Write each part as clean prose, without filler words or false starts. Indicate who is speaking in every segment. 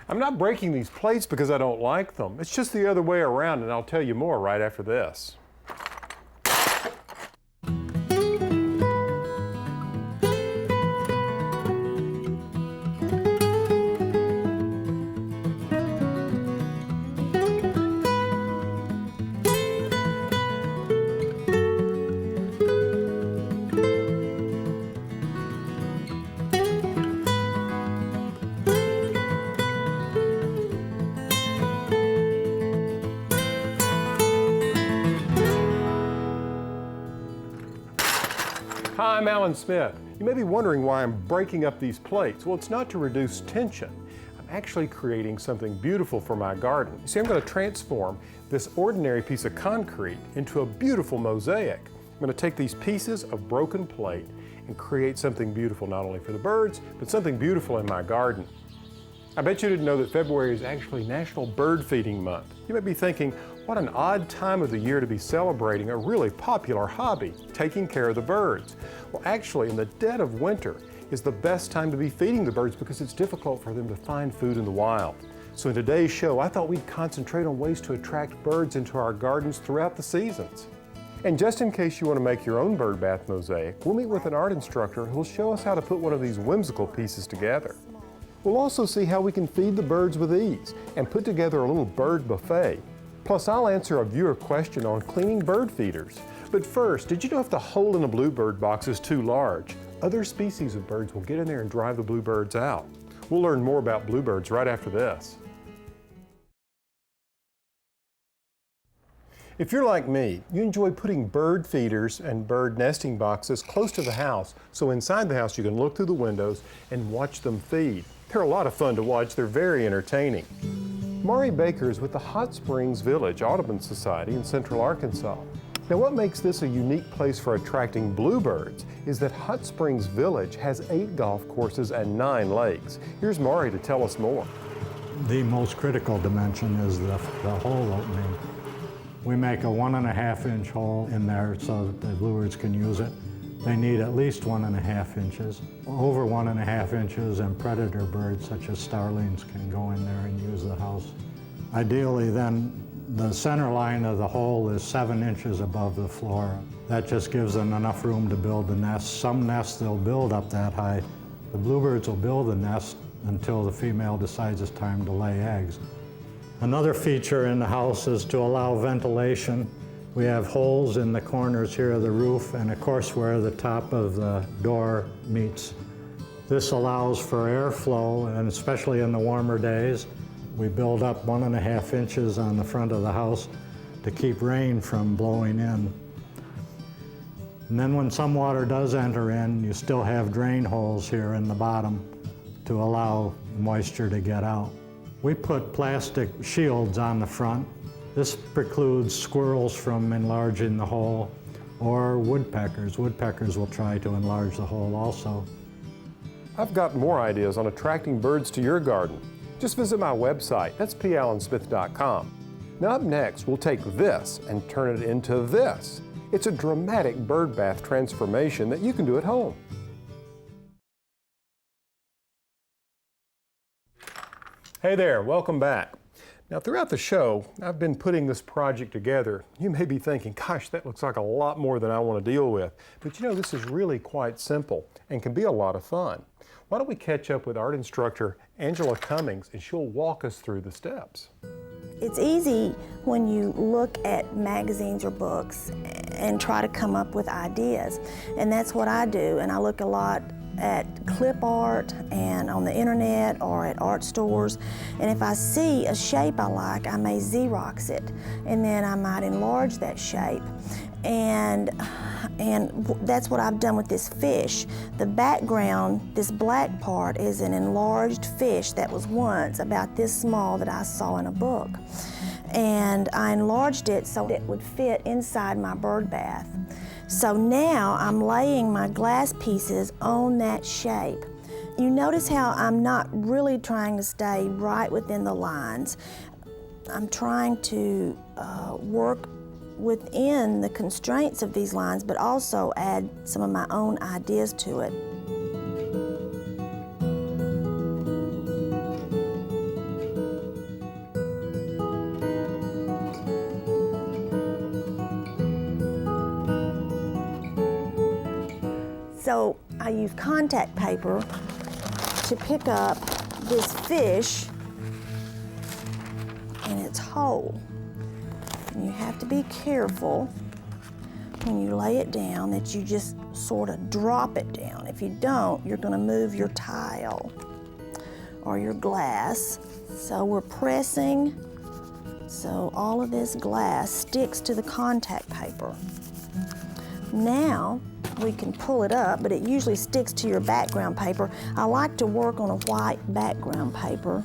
Speaker 1: I'm not breaking these plates because I don't like them. It's just the other way around, and I'll tell you more right after this. Hi, I'm Alan Smith. You may be wondering why I'm breaking up these plates. Well, it's not to reduce tension. I'm actually creating something beautiful for my garden. You see, I'm going to transform this ordinary piece of concrete into a beautiful mosaic. I'm going to take these pieces of broken plate and create something beautiful not only for the birds, but something beautiful in my garden. I bet you didn't know that February is actually National Bird Feeding Month. You may be thinking, what an odd time of the year to be celebrating a really popular hobby, taking care of the birds. Well, actually, in the dead of winter is the best time to be feeding the birds because it's difficult for them to find food in the wild. So in today's show, I thought we'd concentrate on ways to attract birds into our gardens throughout the seasons. And just in case you want to make your own bird bath mosaic, we'll meet with an art instructor who'll show us how to put one of these whimsical pieces together. We'll also see how we can feed the birds with ease and put together a little bird buffet. Plus, I'll answer a viewer question on cleaning bird feeders. But first, did you know if the hole in a bluebird box is too large, other species of birds will get in there and drive the bluebirds out? We'll learn more about bluebirds right after this. If you're like me, you enjoy putting bird feeders and bird nesting boxes close to the house, so inside the house you can look through the windows and watch them feed. They're a lot of fun to watch. They're very entertaining. Mari Baker is with the Hot Springs Village Audubon Society in Central Arkansas. Now, what makes this a unique place for attracting bluebirds is that Hot Springs Village has 8 golf courses and 9 lakes. Here's Mari to tell us more.
Speaker 2: The most critical dimension is the hole opening. We make a 1.5-inch hole in there so that the bluebirds can use it. They need at least 1.5 inches. Over 1.5 inches, and predator birds such as starlings can go in there and use the house. Ideally then, the center line of the hole is 7 inches above the floor. That just gives them enough room to build the nest. Some nests they'll build up that high. The bluebirds will build the nest until the female decides it's time to lay eggs. Another feature in the house is to allow ventilation. We have holes in the corners here of the roof and of course where the top of the door meets. This allows for airflow, and especially in the warmer days, we build up 1.5 inches on the front of the house to keep rain from blowing in. And then when some water does enter in, you still have drain holes here in the bottom to allow moisture to get out. We put plastic shields on the front. This precludes squirrels from enlarging the hole, or woodpeckers. Woodpeckers will try to enlarge the hole also.
Speaker 1: I've got more ideas on attracting birds to your garden. Just visit my website, that's pallansmith.com. Now up next, we'll take this and turn it into this. It's a dramatic bird bath transformation that you can do at home. Hey there, welcome back. Now throughout the show, I've been putting this project together. You may be thinking, gosh, that looks like a lot more than I want to deal with. But you know, this is really quite simple and can be a lot of fun. Why don't we catch up with art instructor Angela Cummings and she'll walk us through the steps.
Speaker 3: It's easy when you look at magazines or books and try to come up with ideas. And that's what I do. And I look a lot at clip art and on the internet or at art stores. And if I see a shape I like, I may Xerox it. And then I might enlarge that shape. And that's what I've done with this fish. The background, this black part, is an enlarged fish that was once about this small that I saw in a book. And I enlarged it so it would fit inside my bird bath. So now I'm laying my glass pieces on that shape. You notice how I'm not really trying to stay right within the lines. I'm trying to work within the constraints of these lines, but also add some of my own ideas to it. So I use contact paper to pick up this fish in its hole. And you have to be careful when you lay it down that you just sort of drop it down. If you don't, you're going to move your tile or your glass. So we're pressing so all of this glass sticks to the contact paper. Now we can pull it up, but it usually sticks to your background paper. I like to work on a white background paper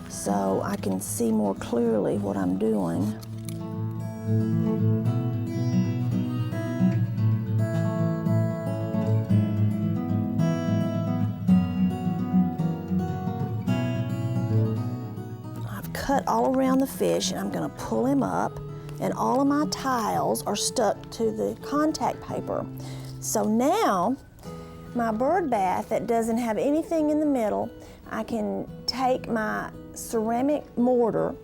Speaker 3: so I can see more clearly what I'm doing. Cut all around the fish, and I'm going to pull him up, and all of my tiles are stuck to the contact paper. So now my bird bath that doesn't have anything in the middle, I can take my ceramic mortar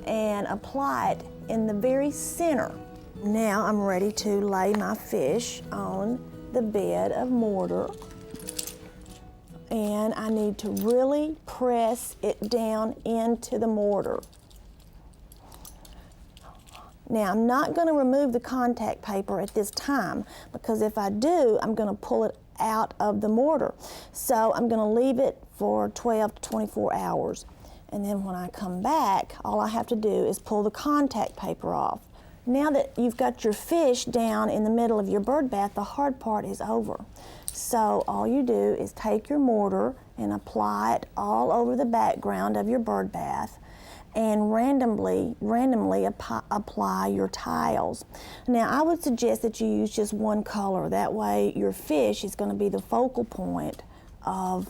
Speaker 3: and apply it in the very center. Now I'm ready to lay my fish on the bed of mortar. And I need to really press it down into the mortar. Now, I'm not going to remove the contact paper at this time, because if I do, I'm going to pull it out of the mortar. So I'm going to leave it for 12 to 24 hours. And then when I come back, all I have to do is pull the contact paper off. Now that you've got your fish down in the middle of your bird bath, the hard part is over. So all you do is take your mortar and apply it all over the background of your bird bath and randomly apply your tiles. Now I would suggest that you use just one color. That way your fish is going to be the focal point of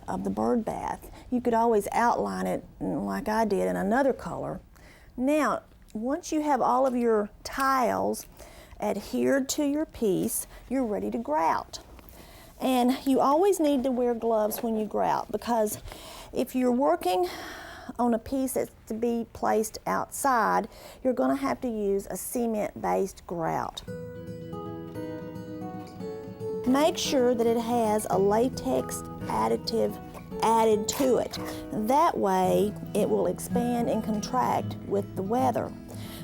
Speaker 3: the bird bath. You could always outline it like I did in another color. Now, once you have all of your tiles adhered to your piece, you're ready to grout. And you always need to wear gloves when you grout, because if you're working on a piece that's to be placed outside, you're going to have to use a cement-based grout. Make sure that it has a latex additive added to it. That way it will expand and contract with the weather.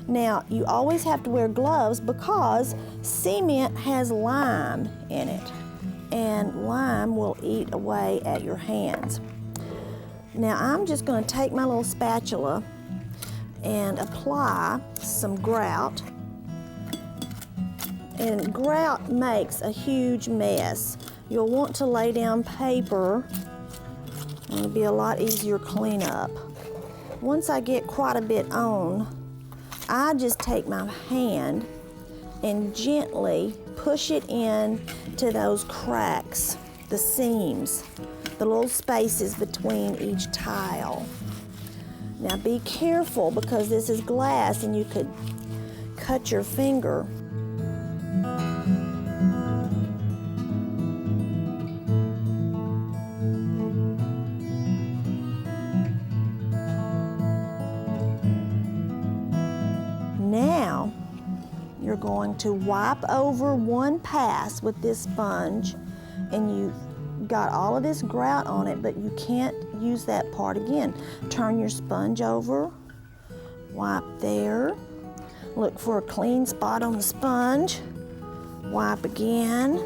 Speaker 3: Now, you always have to wear gloves because cement has lime in it, and lime will eat away at your hands. Now, I'm just going to take my little spatula and apply some grout. And grout makes a huge mess. You'll want to lay down paper, and it'll be a lot easier cleanup. Once I get quite a bit on, I just take my hand and gently push it in to those cracks, the seams, the little spaces between each tile. Now be careful, because this is glass and you could cut your finger. Now, you're going to wipe over one pass with this sponge, and you've got all of this grout on it, but you can't use that part again. Turn your sponge over, wipe there, look for a clean spot on the sponge, wipe again.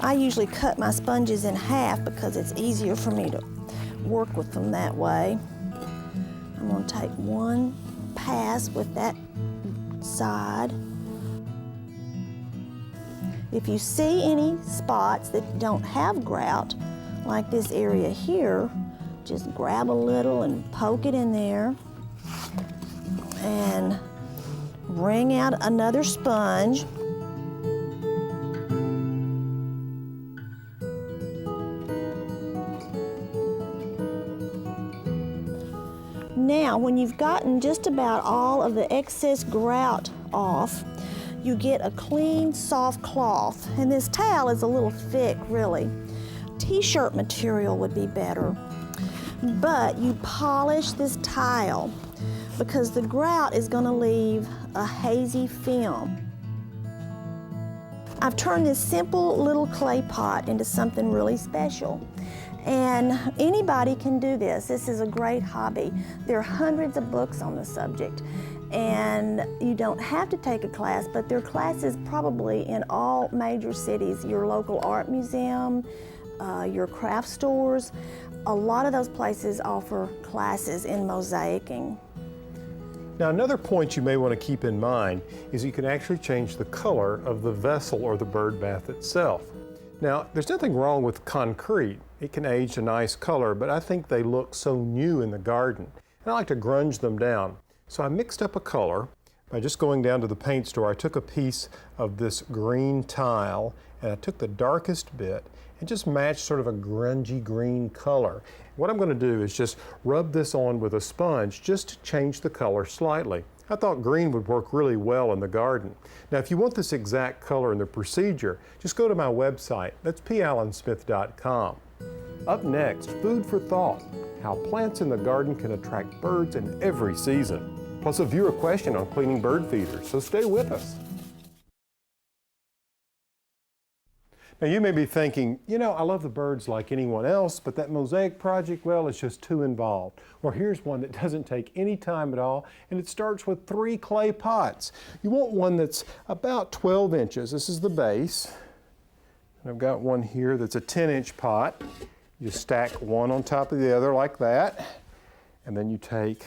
Speaker 3: I usually cut my sponges in half because it's easier for me to work with them that way. I'm going to take one pass with that side. If you see any spots that don't have grout, like this area here, just grab a little and poke it in there and bring out another sponge. Now, when you've gotten just about all of the excess grout off, you get a clean, soft cloth. And this towel is a little thick, really. T-shirt material would be better. But you polish this tile because the grout is going to leave a hazy film. I've turned this simple little clay pot into something really special. And anybody can do this. This is a great hobby. There are hundreds of books on the subject. And you don't have to take a class, but there are classes probably in all major cities, your local art museum, your craft stores. A lot of those places offer classes in mosaicing.
Speaker 1: Now, another point you may want to keep in mind is you can actually change the color of the vessel or the bird bath itself. Now, there's nothing wrong with concrete. It can age a nice color, but I think they look so new in the garden. And I like to grunge them down. So I mixed up a color by just going down to the paint store. I took a piece of this green tile and I took the darkest bit and just matched sort of a grungy green color. What I'm going to do is just rub this on with a sponge just to change the color slightly. I thought green would work really well in the garden. Now, if you want this exact color and the procedure, just go to my website. That's pallansmith.com. Up next, food for thought, how plants in the garden can attract birds in every season. Plus a viewer question on cleaning bird feeders, so stay with us. Now you may be thinking, you know, I love the birds like anyone else, but that mosaic project, well, it's just too involved. Well, here's one that doesn't take any time at all, and it starts with 3 clay pots. You want one that's about 12 inches. This is the base. And I've got one here that's a 10-inch pot. You stack one on top of the other like that, and then you take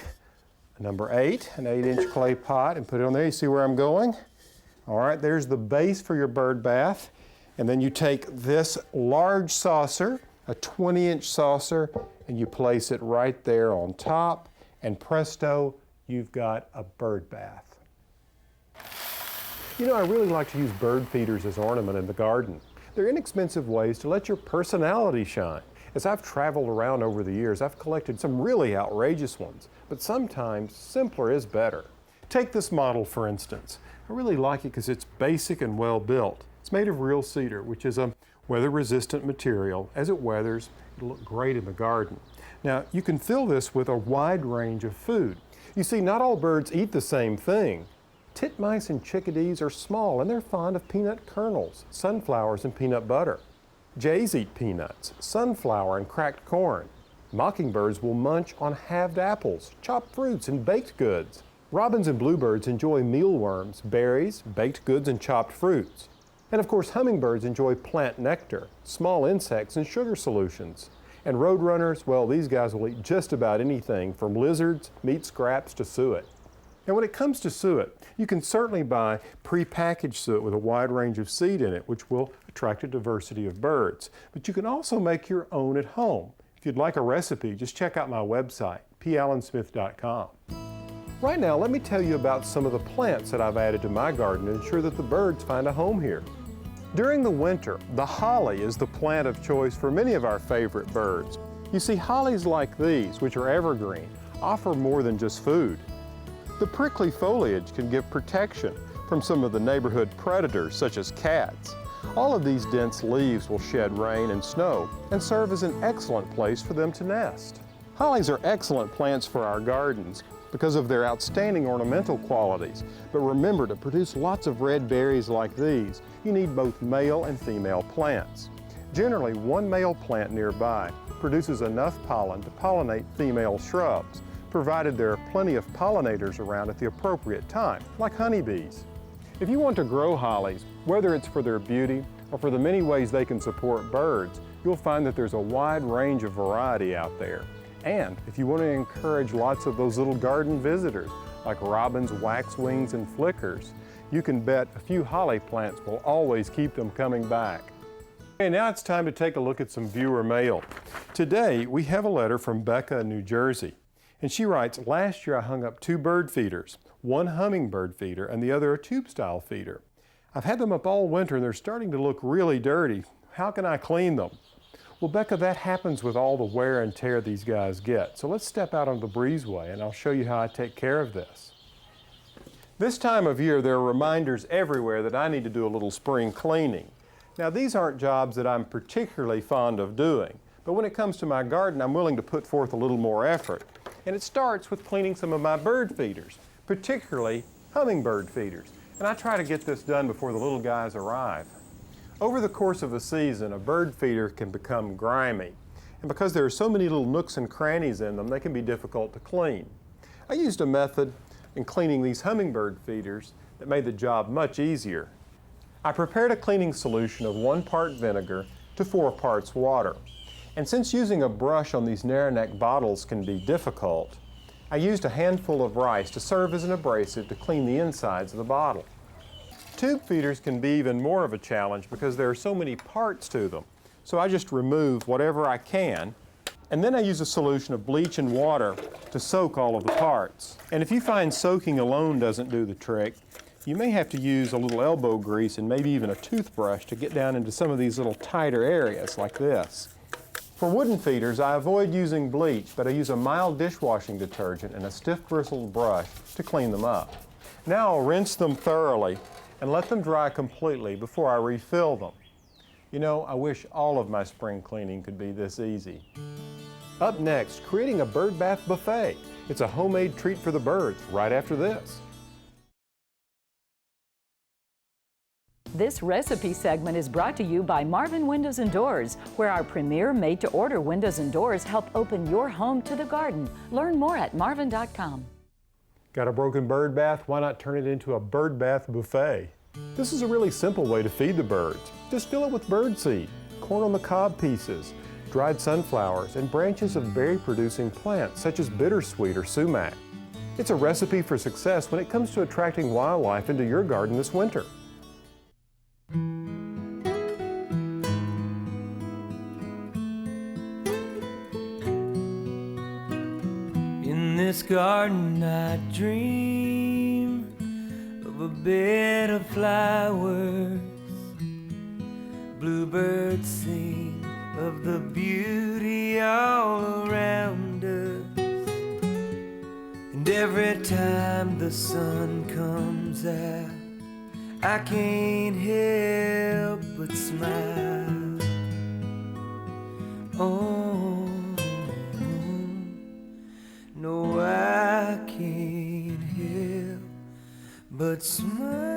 Speaker 1: a number 8, an 8-inch clay pot, and put it on there. You see where I'm going? All right, there's the base for your bird bath. And then you take this large saucer, a 20-inch saucer, and you place it right there on top, and presto, you've got a bird bath. You know, I really like to use bird feeders as ornament in the garden. They're inexpensive ways to let your personality shine. As I've traveled around over the years, I've collected some really outrageous ones, but sometimes simpler is better. Take this model, for instance. I really like it because it's basic and well built. It's made of real cedar, which is a weather-resistant material. As it weathers, it'll look great in the garden. Now, you can fill this with a wide range of food. You see, not all birds eat the same thing. Titmice and chickadees are small, and they're fond of peanut kernels, sunflowers, and peanut butter. Jays eat peanuts, sunflower, and cracked corn. Mockingbirds will munch on halved apples, chopped fruits, and baked goods. Robins and bluebirds enjoy mealworms, berries, baked goods, and chopped fruits. And of course, hummingbirds enjoy plant nectar, small insects, and sugar solutions. And roadrunners, well, these guys will eat just about anything from lizards, meat scraps, to suet. Now, when it comes to suet, you can certainly buy pre-packaged suet with a wide range of seed in it, which will attract a diversity of birds. But you can also make your own at home. If you'd like a recipe, just check out my website, pallansmith.com. Right now, let me tell you about some of the plants that I've added to my garden to ensure that the birds find a home here. During the winter, the holly is the plant of choice for many of our favorite birds. You see, hollies like these, which are evergreen, offer more than just food. The prickly foliage can give protection from some of the neighborhood predators, such as cats. All of these dense leaves will shed rain and snow and serve as an excellent place for them to nest. Hollies are excellent plants for our gardens because of their outstanding ornamental qualities. But remember, to produce lots of red berries like these, you need both male and female plants. Generally, one male plant nearby produces enough pollen to pollinate female shrubs, provided there are plenty of pollinators around at the appropriate time, like honeybees. If you want to grow hollies, whether it's for their beauty or for the many ways they can support birds, you'll find that there's a wide range of variety out there. And if you want to encourage lots of those little garden visitors, like robins, waxwings, and flickers, you can bet a few holly plants will always keep them coming back. Okay, now it's time to take a look at some viewer mail. Today, we have a letter from Becca in New Jersey. And she writes, last year I hung up 2 bird feeders, one hummingbird feeder and the other a tube-style feeder. I've had them up all winter and they're starting to look really dirty. How can I clean them? Well, Becca, that happens with all the wear and tear these guys get. So let's step out on the breezeway and I'll show you how I take care of this. This time of year, there are reminders everywhere that I need to do a little spring cleaning. Now, these aren't jobs that I'm particularly fond of doing, but when it comes to my garden, I'm willing to put forth a little more effort. And it starts with cleaning some of my bird feeders, particularly hummingbird feeders. And I try to get this done before the little guys arrive. Over the course of a season, a bird feeder can become grimy. And because there are so many little nooks and crannies in them, they can be difficult to clean. I used a method in cleaning these hummingbird feeders that made the job much easier. I prepared a cleaning solution of 1 part vinegar to 4 parts water. And since using a brush on these narrow neck bottles can be difficult, I used a handful of rice to serve as an abrasive to clean the insides of the bottle. Tube feeders can be even more of a challenge because there are so many parts to them. So I just remove whatever I can, and then I use a solution of bleach and water to soak all of the parts. And if you find soaking alone doesn't do the trick, you may have to use a little elbow grease and maybe even a toothbrush to get down into some of these little tighter areas like this. For wooden feeders, I avoid using bleach, but I use a mild dishwashing detergent and a stiff bristled brush to clean them up. Now I'll rinse them thoroughly and let them dry completely before I refill them. You know, I wish all of my spring cleaning could be this easy. Up next, creating a bird bath buffet. It's a homemade treat for the birds right after this.
Speaker 4: This recipe segment is brought to you by Marvin Windows and Doors, where our premier made-to-order windows and doors help open your home to the garden. Learn more at marvin.com.
Speaker 1: Got a broken bird bath? Why not turn it into a bird bath buffet? This is a really simple way to feed the birds. Just fill it with birdseed, corn on the cob pieces, dried sunflowers, and branches of berry-producing plants such as bittersweet or sumac. It's a recipe for success when it comes to attracting wildlife into your garden this winter.
Speaker 5: In this garden I dream of a bed of flowers. Bluebirds sing of the beauty all around us. And every time the sun comes out, I can't help but smile. Oh, no, I can't help but smile.